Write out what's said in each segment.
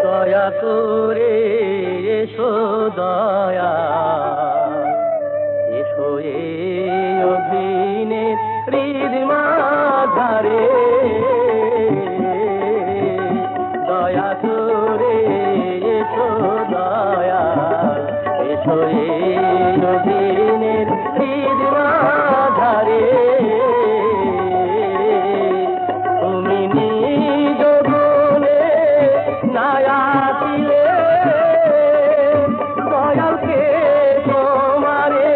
দয়া করে এসো দয়া, এসো এই অধীনের হৃদ মাঝারে। দয়া করে এসো দয়া, এসো এই অধীনের হৃদ মাঝারে। তুমি নিজ গুণে নায়া দিলে দয়ালকে তোমারে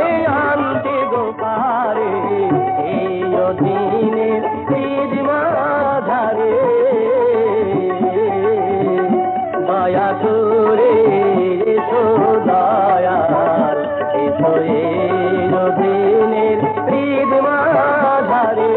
আনতে গোপারে। এই অধীনের হৃদ মাঝারে দয়া করে এসো দয়াল, এসো এই অধীনের হৃদ মাঝারে।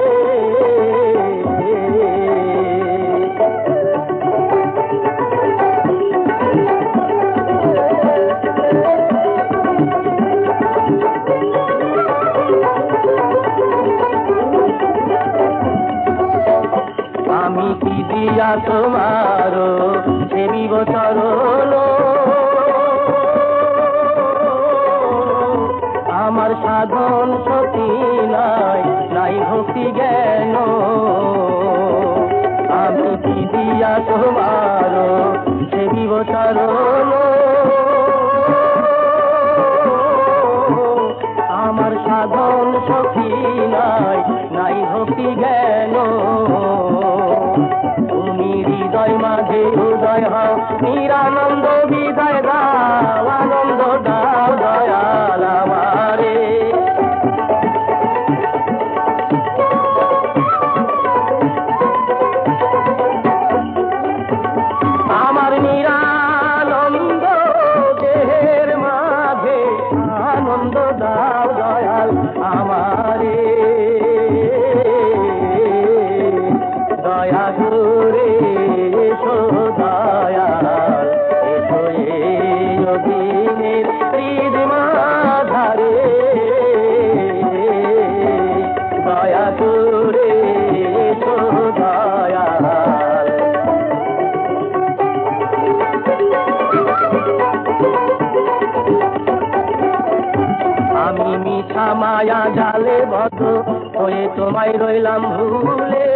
আমি কি দিয়া তোমার সেবিব চরণ, আমার সাধন শক্তি নাই, নাই ভক্তি জ্ঞান। আমি কি দিয়া তোমার সেবিব চরণ, আমার সাধন শক্তি নাই, নাই ভক্তি জ্ঞান। তুমি হৃদয় মাঝে উদয় হও, নিরানন্দ বিদায় দাও, আনন্দ দাও দয়াল আমারে। আমার নিরানন্দ দেহের মাঝে আনন্দ দাও দয়াল আমারে। দয়া করে এসো দয়াল, এসো এই অধীনের হৃদ মাঝারে। দয়া করে এসো দয়াল। আমি মিঠা মায়া জালে বদ্ধ হয়ে তোমায় রইলাম ভুলে।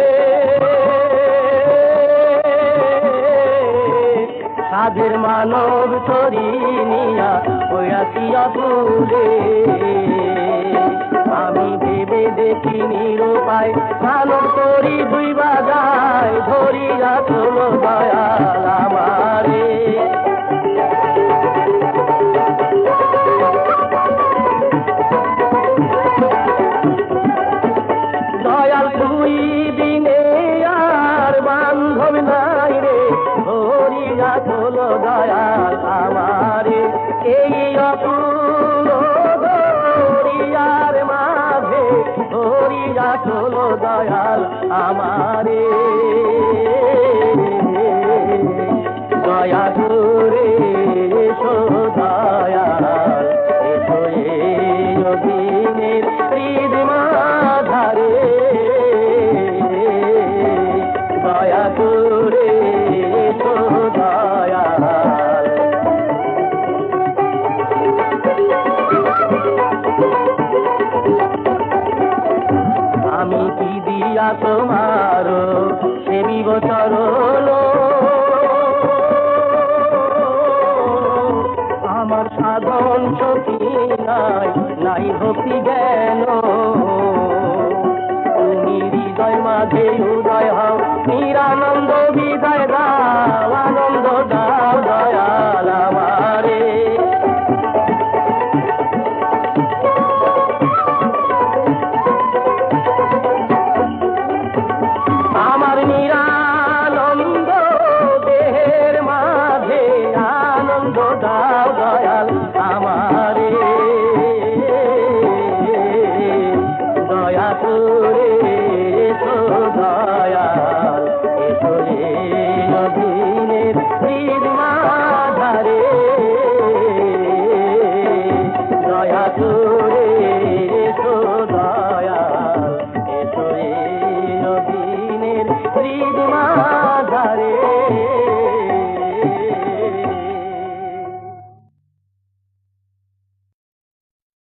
সাধের মানব তরি নিয়া হইয়াছি অতুলে। আমি ভেবে দেখি নিরুপায়, মানব তরি দুই বাজায়, ধরিয়া তোলো দয়াল আমারে। দয়াল তুই দিনে আর বান্ধব নাই রে, ধরিয়া তোলো দয়াল আমারে। এই অপূর্ণ দরিয়ার মাঝে ধরিয়া তোলো দয়াল আমারে। দয়া করে এসো দয়াল, এসো এই অধীনের হৃদ মাঝারে। দয়া করে এসো দয়াল। আমি কি দিয়া তোমার সেবিব চরণ, আমার সাধন শক্তি নাই, নাই ভক্তি জ্ঞান। তুমি হৃদয় মাঝে উদয় হও, নিরানন্দ বিদায় দাও, আনন্দ দাও দয়াল আমারে। আমার নিরানন্দ দেহের মাঝে আনন্দ দাও দয়াল আমারে। দয়া করে এসো দয়াল। মরিদ মা